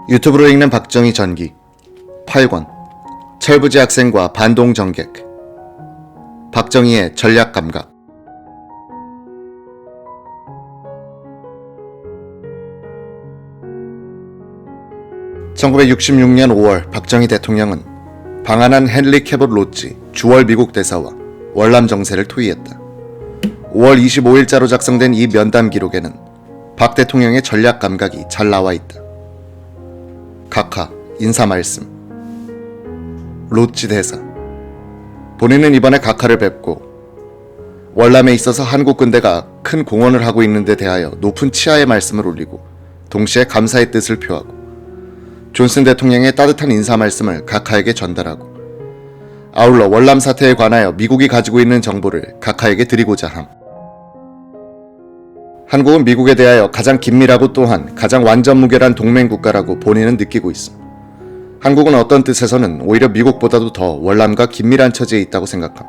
유튜브로 읽는 박정희 전기 8권 철부지 학생과 반동 정객 박정희의 전략 감각 1966년 5월 박정희 대통령은 방한한 헨리 캐봇 로치 주월 미국 대사와 월남 정세를 토의했다. 5월 25일자로 작성된 이 면담 기록에는 박 대통령의 전략 감각이 잘 나와 있다. 각하 인사 말씀. 로치 대사. 본인은 이번에 각하를 뵙고 월남에 있어서 한국 군대가 큰 공헌을 하고 있는 데 대하여 높은 치하의 말씀을 올리고 동시에 감사의 뜻을 표하고 존슨 대통령의 따뜻한 인사 말씀을 각하에게 전달하고 아울러 월남 사태에 관하여 미국이 가지고 있는 정보를 각하에게 드리고자 함. 한국은 미국에 대하여 가장 긴밀하고 또한 가장 완전무결한 동맹국가라고 본인은 느끼고 있음. 한국은 어떤 뜻에서는 오히려 미국보다도 더 월남과 긴밀한 처지에 있다고 생각함.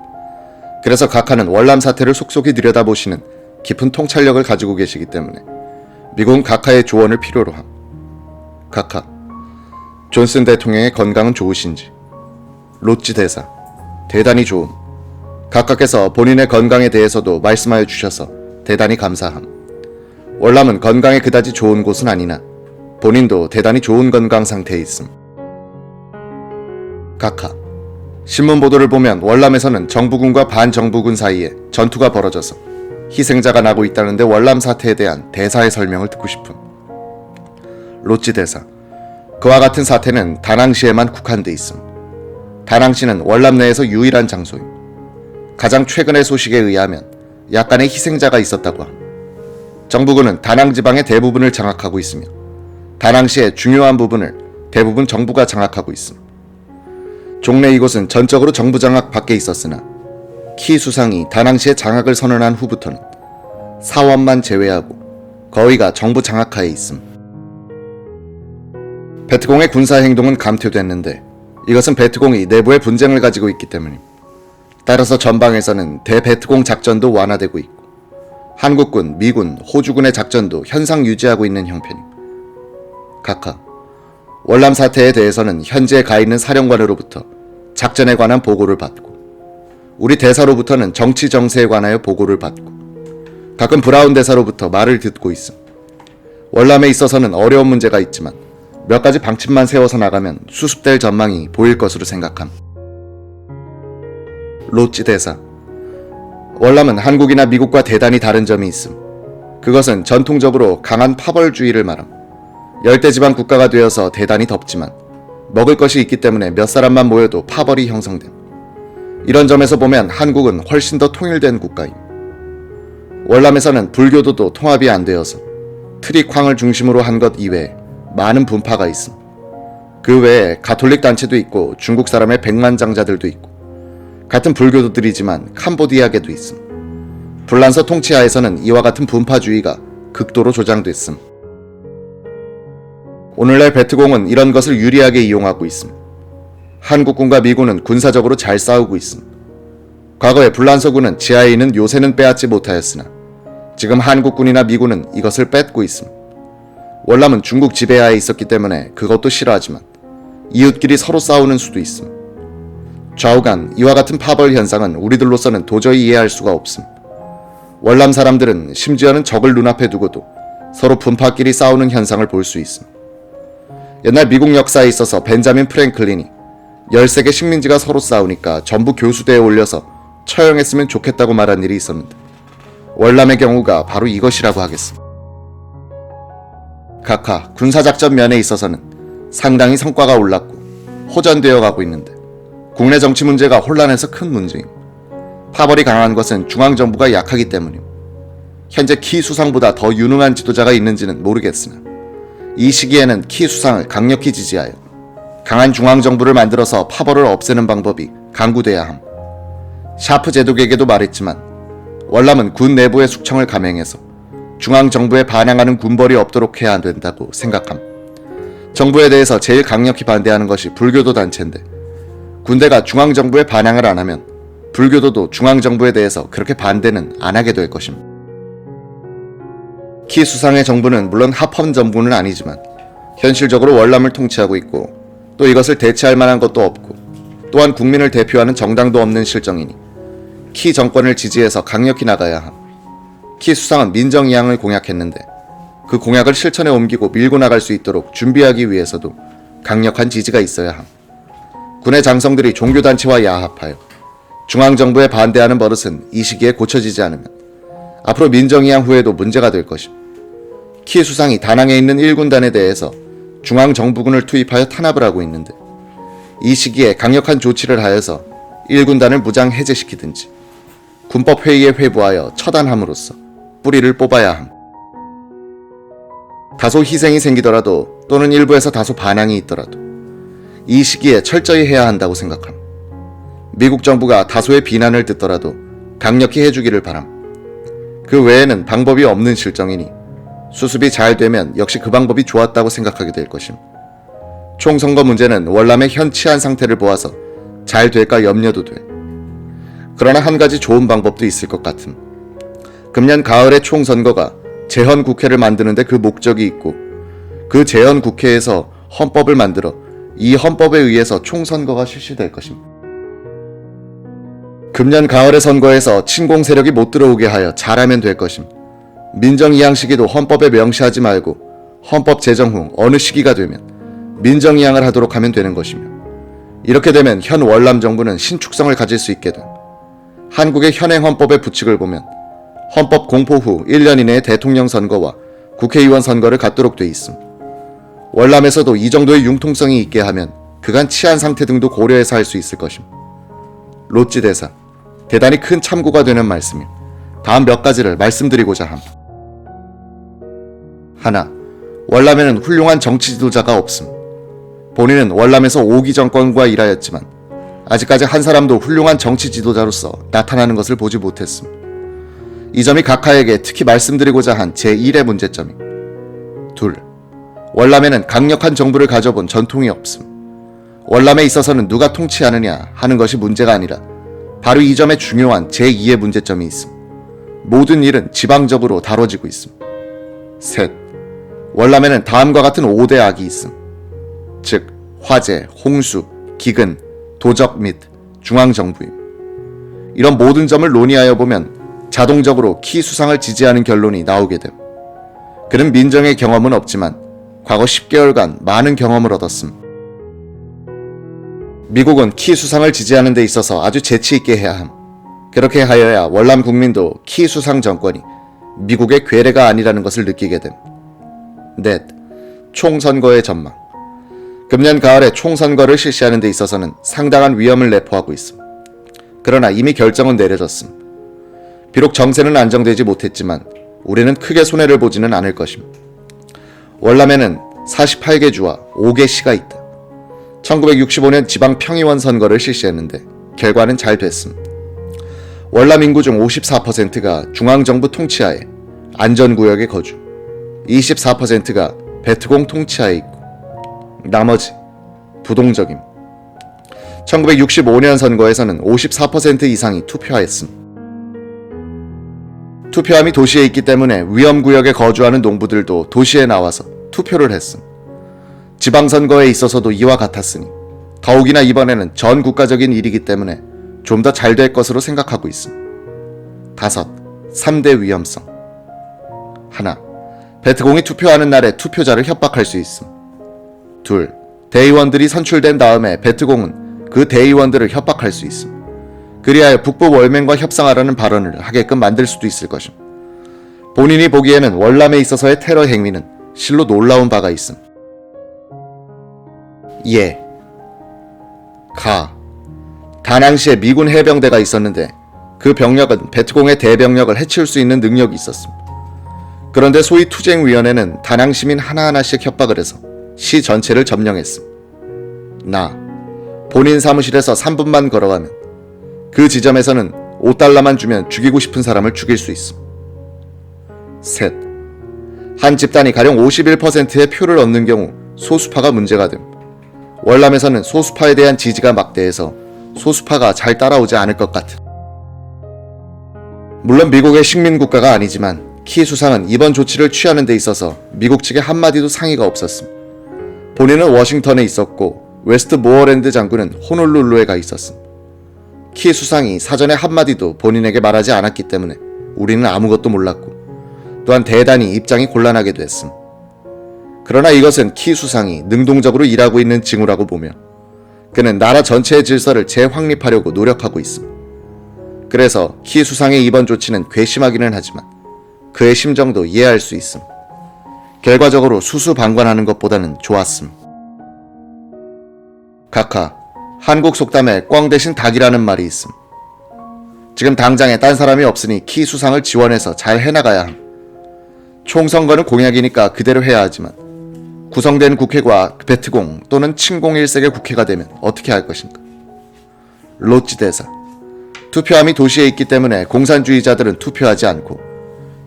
그래서 각하는 월남 사태를 속속히 들여다보시는 깊은 통찰력을 가지고 계시기 때문에 미국은 각하의 조언을 필요로 함. 각하, 존슨 대통령의 건강은 좋으신지? 로치 대사, 대단히 좋음. 각하께서 본인의 건강에 대해서도 말씀하여 주셔서 대단히 감사함. 월남은 건강에 그다지 좋은 곳은 아니나 본인도 대단히 좋은 건강 상태에 있음. 각하, 신문 보도를 보면 월남에서는 정부군과 반정부군 사이에 전투가 벌어져서 희생자가 나고 있다는데 월남 사태에 대한 대사의 설명을 듣고 싶음. 로치 대사, 그와 같은 사태는 다낭시에만 국한돼 있음. 다낭시는 월남 내에서 유일한 장소임. 가장 최근의 소식에 의하면 약간의 희생자가 있었다고 함. 정부군은 다낭 지방의 대부분을 장악하고 있으며 다낭시의 중요한 부분을 대부분 정부가 장악하고 있음. 종래 이곳은 전적으로 정부 장악 밖에 있었으나 키 수상이 다낭시의 장악을 선언한 후부터는 사원만 제외하고 거의가 정부 장악하에 있음. 베트공의 군사 행동은 감퇴됐는데 이것은 베트공이 내부의 분쟁을 가지고 있기 때문임. 따라서 전방에서는 대베트공 작전도 완화되고 있고 한국군, 미군, 호주군의 작전도 현상 유지하고 있는 형편임. 각하, 월남 사태에 대해서는 현재 가 있는 사령관으로부터 작전에 관한 보고를 받고 우리 대사로부터는 정치 정세에 관하여 보고를 받고 가끔 브라운 대사로부터 말을 듣고 있음. 월남에 있어서는 어려운 문제가 있지만 몇 가지 방침만 세워서 나가면 수습될 전망이 보일 것으로 생각함. 로치 대사, 월남은 한국이나 미국과 대단히 다른 점이 있음. 그것은 전통적으로 강한 파벌주의를 말함. 열대지방 국가가 되어서 대단히 덥지만 먹을 것이 있기 때문에 몇 사람만 모여도 파벌이 형성됨. 이런 점에서 보면 한국은 훨씬 더 통일된 국가임. 월남에서는 불교도도 통합이 안 되어서 트릭황을 중심으로 한 것 이외에 많은 분파가 있음. 그 외에 가톨릭 단체도 있고 중국 사람의 백만장자들도 있고 같은 불교도들이지만 캄보디아계도 있음. 불란서 통치하에서는 이와 같은 분파주의가 극도로 조장됐음. 오늘날 베트공은 이런 것을 유리하게 이용하고 있음. 한국군과 미군은 군사적으로 잘 싸우고 있음. 과거에 불란서군은 지하에 있는 요새는 빼앗지 못하였으나 지금 한국군이나 미군은 이것을 뺏고 있음. 월남은 중국 지배하에 있었기 때문에 그것도 싫어하지만 이웃끼리 서로 싸우는 수도 있음. 좌우간 이와 같은 파벌 현상은 우리들로서는 도저히 이해할 수가 없음. 월남 사람들은 심지어는 적을 눈앞에 두고도 서로 분파끼리 싸우는 현상을 볼 수 있음. 옛날 미국 역사에 있어서 벤자민 프랭클린이 13개 식민지가 서로 싸우니까 전부 교수대에 올려서 처형했으면 좋겠다고 말한 일이 있었는데 월남의 경우가 바로 이것이라고 하겠음. 각하, 군사작전 면에 있어서는 상당히 성과가 올랐고 호전되어 가고 있는데 국내 정치 문제가 혼란해서 큰 문제임. 파벌이 강한 것은 중앙정부가 약하기 때문임. 현재 키 수상보다 더 유능한 지도자가 있는지는 모르겠으나 이 시기에는 키 수상을 강력히 지지하여 강한 중앙정부를 만들어서 파벌을 없애는 방법이 강구돼야 함. 샤프 제독에게도 말했지만 월남은 군 내부의 숙청을 감행해서 중앙정부에 반항하는 군벌이 없도록 해야 된다고 생각함. 정부에 대해서 제일 강력히 반대하는 것이 불교도 단체인데 군대가 중앙정부에 반항을 안 하면 불교도도 중앙정부에 대해서 그렇게 반대는 안 하게 될 것임. 키 수상의 정부는 물론 합헌 정부는 아니지만 현실적으로 월남을 통치하고 있고 또 이것을 대체할 만한 것도 없고 또한 국민을 대표하는 정당도 없는 실정이니 키 정권을 지지해서 강력히 나가야 함. 키 수상은 민정이양을 공약했는데 그 공약을 실천에 옮기고 밀고 나갈 수 있도록 준비하기 위해서도 강력한 지지가 있어야 함. 군의 장성들이 종교단체와 야합하여 중앙정부에 반대하는 버릇은 이 시기에 고쳐지지 않으면 앞으로 민정이양 후에도 문제가 될 것임. 키 수상이 다낭에 있는 1군단에 대해서 중앙정부군을 투입하여 탄압을 하고 있는데 이 시기에 강력한 조치를 하여서 1군단을 무장 해제시키든지 군법회의에 회부하여 처단함으로써 뿌리를 뽑아야 함. 다소 희생이 생기더라도 또는 일부에서 다소 반항이 있더라도 이 시기에 철저히 해야 한다고 생각함. 미국 정부가 다소의 비난을 듣더라도 강력히 해주기를 바람. 그 외에는 방법이 없는 실정이니 수습이 잘 되면 역시 그 방법이 좋았다고 생각하게 될 것임. 총선거 문제는 월남의 현 치안 상태를 보아서 잘 될까 염려도 돼. 그러나 한 가지 좋은 방법도 있을 것 같음. 금년 가을에 총선거가 재헌 국회를 만드는데 그 목적이 있고 그 재헌 국회에서 헌법을 만들어 이 헌법에 의해서 총선거가 실시될 것임. 금년 가을의 선거에서 친공 세력이 못 들어오게 하여 잘하면 될 것임. 민정이양 시기도 헌법에 명시하지 말고 헌법 제정 후 어느 시기가 되면 민정이양을 하도록 하면 되는 것이며 이렇게 되면 현 월남 정부는 신축성을 가질 수 있게 됨. 한국의 현행 헌법의 부칙을 보면 헌법 공포 후 1년 이내에 대통령 선거와 국회의원 선거를 갖도록 돼 있음. 월남에서도 이 정도의 융통성이 있게 하면 그간 치안 상태 등도 고려해서 할 수 있을 것임. 로찌 대사, 대단히 큰 참고가 되는 말씀임. 다음 몇 가지를 말씀드리고자 함. 하나, 월남에는 훌륭한 정치 지도자가 없음. 본인은 월남에서 5기 정권과 일하였지만 아직까지 한 사람도 훌륭한 정치 지도자로서 나타나는 것을 보지 못했음. 이 점이 각하에게 특히 말씀드리고자 한 제1의 문제점임. 둘, 월남에는 강력한 정부를 가져본 전통이 없음. 월남에 있어서는 누가 통치하느냐 하는 것이 문제가 아니라 바로 이 점에 중요한 제2의 문제점이 있음. 모든 일은 지방적으로 다뤄지고 있음. 셋, 월남에는 다음과 같은 5대 악이 있음. 즉 화재, 홍수, 기근, 도적 및 중앙정부임. 이런 모든 점을 논의하여 보면 자동적으로 키 수상을 지지하는 결론이 나오게 됨. 그는 민정의 경험은 없지만 과거 10개월간 많은 경험을 얻었음. 미국은 키 수상을 지지하는 데 있어서 아주 재치 있게 해야 함. 그렇게 하여야 월남 국민도 키 수상 정권이 미국의 괴뢰가 아니라는 것을 느끼게 됨. 넷, 총선거의 전망. 금년 가을에 총선거를 실시하는 데 있어서는 상당한 위험을 내포하고 있음. 그러나 이미 결정은 내려졌음. 비록 정세는 안정되지 못했지만 우리는 크게 손해를 보지는 않을 것임. 월남에는 48개 주와 5개 시가 있다. 1965년 지방 평의원 선거를 실시했는데 결과는 잘 됐음. 월남 인구 중 54%가 중앙정부 통치하에 안전구역에 거주, 24%가 베트공 통치하에 있고 나머지 부동적임. 1965년 선거에서는 54% 이상이 투표하였음. 투표함이 도시에 있기 때문에 위험구역에 거주하는 농부들도 도시에 나와서 투표를 했음. 지방선거에 있어서도 이와 같았으니 더욱이나 이번에는 전 국가적인 일이기 때문에 좀 더 잘 될 것으로 생각하고 있음. 다섯, 3대 위험성. 하나, 베트공이 투표하는 날에 투표자를 협박할 수 있음. 둘, 대의원들이 선출된 다음에 베트공은 그 대의원들을 협박할 수 있음. 그리하여 북부 월맹과 협상하라는 발언을 하게끔 만들 수도 있을 것임. 본인이 보기에는 월남에 있어서의 테러 행위는 실로 놀라운 바가 있음. 예. 가. 다낭시에 미군 해병대가 있었는데 그 병력은 베트공의 대병력을 해치울 수 있는 능력이 있었음. 그런데 소위 투쟁위원회는 다낭 시민 하나하나씩 협박을 해서 시 전체를 점령했음. 나. 본인 사무실에서 3분만 걸어가면 그 지점에서는 $5만 주면 죽이고 싶은 사람을 죽일 수 있음. 셋. 한 집단이 가령 51%의 표를 얻는 경우 소수파가 문제가 됨. 월남에서는 소수파에 대한 지지가 막대해서 소수파가 잘 따라오지 않을 것 같음. 물론 미국의 식민국가가 아니지만 키 수상은 이번 조치를 취하는 데 있어서 미국 측에 한마디도 상의가 없었음. 본인은 워싱턴에 있었고 웨스트 모어랜드 장군은 호놀룰루에 가 있었음. 키 수상이 사전에 한마디도 본인에게 말하지 않았기 때문에 우리는 아무것도 몰랐고 또한 대단히 입장이 곤란하게 됐음. 그러나 이것은 키 수상이 능동적으로 일하고 있는 징후라고 보며 그는 나라 전체의 질서를 재확립하려고 노력하고 있음. 그래서 키 수상의 이번 조치는 괘씸하기는 하지만 그의 심정도 이해할 수 있음. 결과적으로 수수방관하는 것보다는 좋았음. 카카, 한국 속담에 꿩 대신 닭이라는 말이 있음. 지금 당장에 딴 사람이 없으니 키 수상을 지원해서 잘 해나가야 함. 총선거는 공약이니까 그대로 해야 하지만 구성된 국회가 베트공 또는 친공일색의 국회가 되면 어떻게 할 것인가? 로치 대사, 투표함이 도시에 있기 때문에 공산주의자들은 투표하지 않고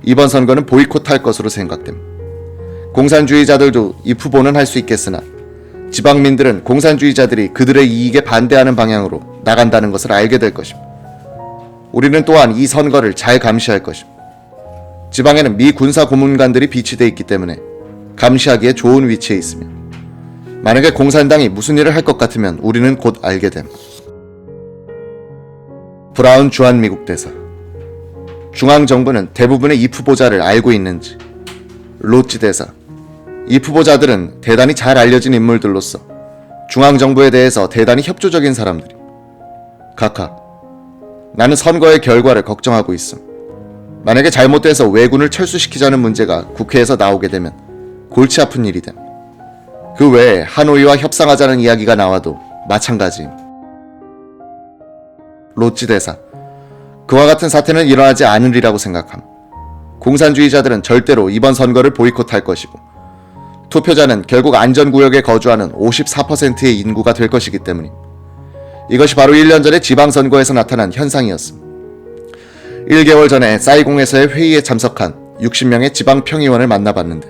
이번 선거는 보이콧할 것으로 생각됨. 공산주의자들도 이 후보는 할 수 있겠으나 지방민들은 공산주의자들이 그들의 이익에 반대하는 방향으로 나간다는 것을 알게 될 것임. 우리는 또한 이 선거를 잘 감시할 것임. 지방에는 미 군사 고문관들이 비치되어 있기 때문에 감시하기에 좋은 위치에 있으며 만약에 공산당이 무슨 일을 할 것 같으면 우리는 곧 알게 됨. 브라운 주한 미국 대사, 중앙정부는 대부분의 이 후보자를 알고 있는지? 로치 대사, 이 후보자들은 대단히 잘 알려진 인물들로서 중앙정부에 대해서 대단히 협조적인 사람들이. 카카, 나는 선거의 결과를 걱정하고 있음. 만약에 잘못돼서 왜군을 철수시키자는 문제가 국회에서 나오게 되면 골치 아픈 일이 됨. 그 외에 하노이와 협상하자는 이야기가 나와도 마찬가지임. 로치 대사, 그와 같은 사태는 일어나지 않으리라고 생각함. 공산주의자들은 절대로 이번 선거를 보이콧할 것이고 투표자는 결국 안전구역에 거주하는 54%의 인구가 될 것이기 때문임. 이것이 바로 1년 전의 지방선거에서 나타난 현상이었음. 1개월 전에 사이공에서의 회의에 참석한 60명의 지방평의원을 만나봤는데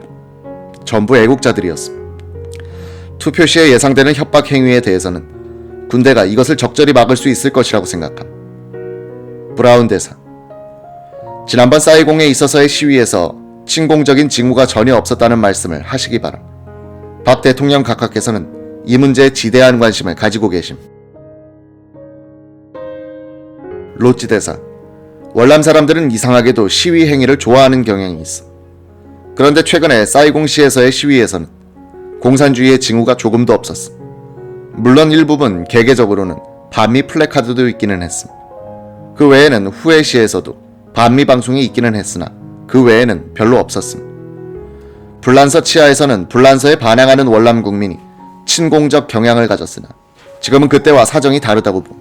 전부 애국자들이었음. 투표 시에 예상되는 협박 행위에 대해서는 군대가 이것을 적절히 막을 수 있을 것이라고 생각함. 브라운 대사, 지난번 사이공에 있어서의 시위에서 친공적인 징후가 전혀 없었다는 말씀을 하시기 바람. 박 대통령 각하께서는 이 문제에 지대한 관심을 가지고 계심. 로치 대사, 월남 사람들은 이상하게도 시위 행위를 좋아하는 경향이 있어. 그런데 최근에 사이공시에서의 시위에서는 공산주의의 징후가 조금도 없었음. 물론 일부분 개개적으로는 반미 플래카드도 있기는 했음. 그 외에는 후에 시에서도 반미 방송이 있기는 했으나 그 외에는 별로 없었음. 불란서 치하에서는 불란서에 반항하는 월남 국민이 친공적 경향을 가졌으나 지금은 그때와 사정이 다르다고 봄.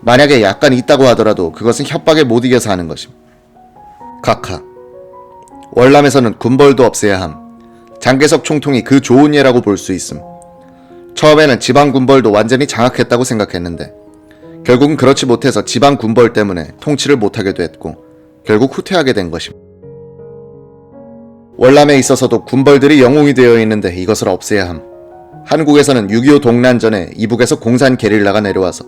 만약에 약간 있다고 하더라도 그것은 협박에 못 이겨서 하는 것임. 카카, 월남에서는 군벌도 없애야 함. 장개석 총통이 그 좋은 예라고 볼 수 있음. 처음에는 지방 군벌도 완전히 장악했다고 생각했는데 결국은 그렇지 못해서 지방 군벌 때문에 통치를 못하게 됐고 결국 후퇴하게 된 것임. 월남에 있어서도 군벌들이 영웅이 되어 있는데 이것을 없애야 함. 한국에서는 6.25 동란 전에 이북에서 공산 게릴라가 내려와서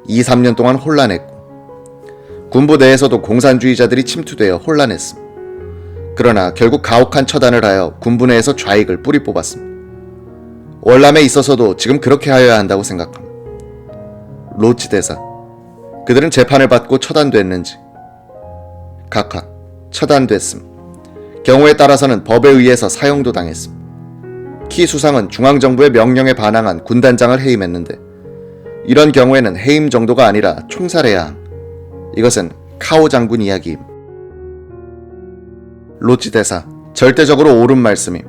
2, 3년 동안 혼란했고 군부 내에서도 공산주의자들이 침투되어 혼란했음. 그러나 결국 가혹한 처단을 하여 군부 내에서 좌익을 뿌리 뽑았음. 월남에 있어서도 지금 그렇게 하여야 한다고 생각함. 로치 대사, 그들은 재판을 받고 처단됐는지? 카카, 처단됐음. 경우에 따라서는 법에 의해서 사형도 당했음. 키 수상은 중앙정부의 명령에 반항한 군단장을 해임했는데 이런 경우에는 해임 정도가 아니라 총살해야 함. 이것은 카오 장군 이야기임. 로치 대사, 절대적으로 옳은 말씀임.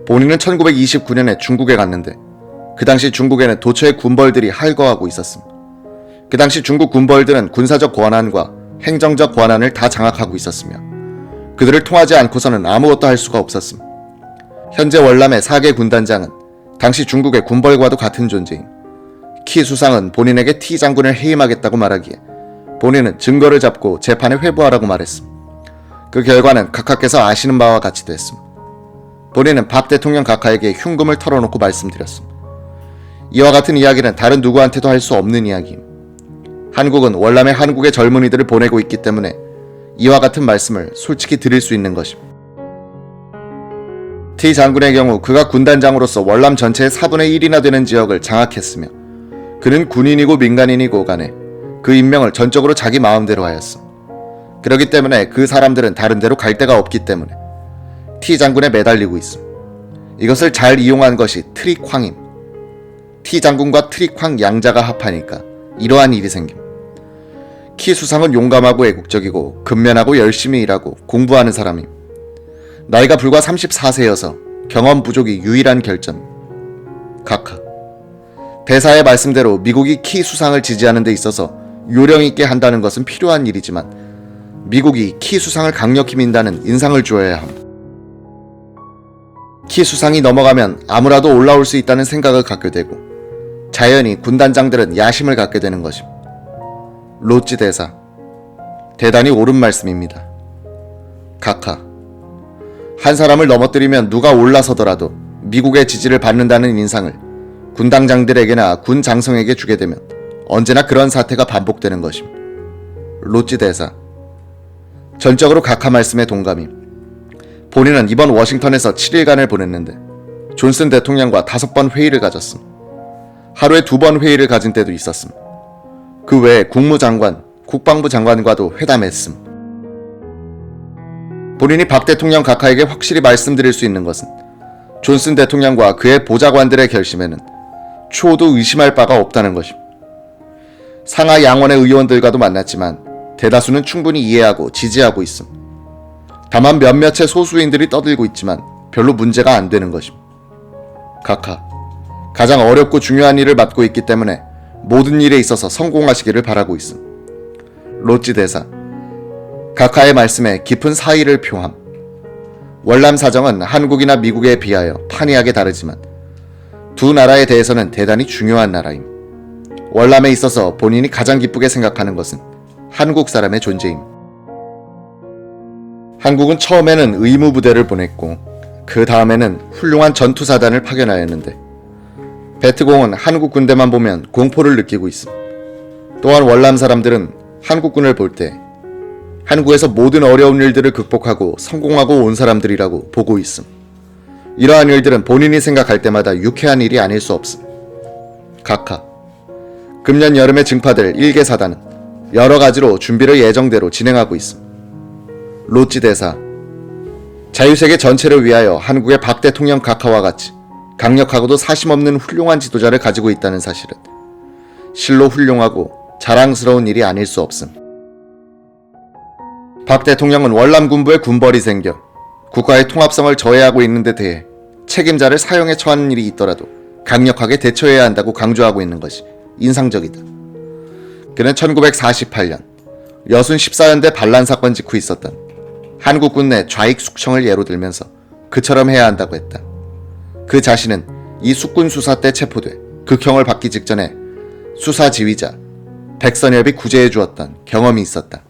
본인은 1929년에 중국에 갔는데 그 당시 중국에는 도처의 군벌들이 할거하고 있었음. 그 당시 중국 군벌들은 군사적 권한과 행정적 권한을 다 장악하고 있었으며 그들을 통하지 않고서는 아무것도 할 수가 없었음. 현재 월남의 4개 군단장은 당시 중국의 군벌과도 같은 존재임. 키 수상은 본인에게 T 장군을 해임하겠다고 말하기에 본인은 증거를 잡고 재판에 회부하라고 말했음. 그 결과는 각하께서 아시는 바와 같이 됐음. 본인은 박 대통령 각하에게 흉금을 털어놓고 말씀드렸음. 이와 같은 이야기는 다른 누구한테도 할 수 없는 이야기임. 한국은 월남에 한국의 젊은이들을 보내고 있기 때문에 이와 같은 말씀을 솔직히 드릴 수 있는 것임. T 장군의 경우 그가 군단장으로서 월남 전체의 4분의 1이나 되는 지역을 장악했으며 그는 군인이고 민간인이고 간에 그 임명을 전적으로 자기 마음대로 하였음. 그렇기 때문에 그 사람들은 다른 데로 갈 데가 없기 때문에 T 장군에 매달리고 있음. 이것을 잘 이용한 것이 트릭황임. T 장군과 트릭황 양자가 합하니까 이러한 일이 생김. 키 수상은 용감하고 애국적이고 근면하고 열심히 일하고 공부하는 사람임. 나이가 불과 34세여서 경험 부족이 유일한 결점. 카카. 대사의 말씀대로 미국이 키 수상을 지지하는 데 있어서 요령 있게 한다는 것은 필요한 일이지만 미국이 키 수상을 강력히 민다는 인상을 주어야 함. 키 수상이 넘어가면 아무라도 올라올 수 있다는 생각을 갖게 되고 자연히 군단장들은 야심을 갖게 되는 것임. 로찌 대사. 대단히 옳은 말씀입니다. 카카. 한 사람을 넘어뜨리면 누가 올라서더라도 미국의 지지를 받는다는 인상을 군당장들에게나 군 장성에게 주게 되면 언제나 그런 사태가 반복되는 것임. 로찌 대사. 전적으로 카카 말씀에 동감임. 본인은 이번 워싱턴에서 7일간을 보냈는데 존슨 대통령과 5번 회의를 가졌음. 하루에 2번 회의를 가진 때도 있었음. 그 외에 국무장관, 국방부 장관과도 회담했음. 본인이 박 대통령 각하에게 확실히 말씀드릴 수 있는 것은 존슨 대통령과 그의 보좌관들의 결심에는 초도 의심할 바가 없다는 것임. 상하 양원의 의원들과도 만났지만 대다수는 충분히 이해하고 지지하고 있음. 다만 몇몇의 소수인들이 떠들고 있지만 별로 문제가 안 되는 것임. 각하, 가장 어렵고 중요한 일을 맡고 있기 때문에 모든 일에 있어서 성공하시기를 바라고 있음. 로찌 대사. 각하의 말씀에 깊은 사의를 표함. 월남 사정은 한국이나 미국에 비하여 판이하게 다르지만 두 나라에 대해서는 대단히 중요한 나라임. 월남에 있어서 본인이 가장 기쁘게 생각하는 것은 한국 사람의 존재임. 한국은 처음에는 의무부대를 보냈고 그 다음에는 훌륭한 전투사단을 파견하였는데 베트공은 한국 군대만 보면 공포를 느끼고 있음. 또한 월남 사람들은 한국군을 볼 때 한국에서 모든 어려운 일들을 극복하고 성공하고 온 사람들이라고 보고 있음. 이러한 일들은 본인이 생각할 때마다 유쾌한 일이 아닐 수 없음. 각하. 금년 여름에 증파될 1개 사단은 여러 가지로 준비를 예정대로 진행하고 있음. 로찌 대사. 자유세계 전체를 위하여 한국의 박 대통령 각하와 같이 강력하고도 사심없는 훌륭한 지도자를 가지고 있다는 사실은 실로 훌륭하고 자랑스러운 일이 아닐 수 없음. 박 대통령은 월남 군부에 군벌이 생겨 국가의 통합성을 저해하고 있는 데 대해 책임자를 사형에 처하는 일이 있더라도 강력하게 대처해야 한다고 강조하고 있는 것이 인상적이다. 그는 1948년 여순 14연대 반란 사건 직후 있었던 한국군 내 좌익 숙청을 예로 들면서 그처럼 해야 한다고 했다. 그 자신은 이 숙군 수사 때 체포돼 극형을 받기 직전에 수사 지휘자 백선엽이 구제해 주었던 경험이 있었다.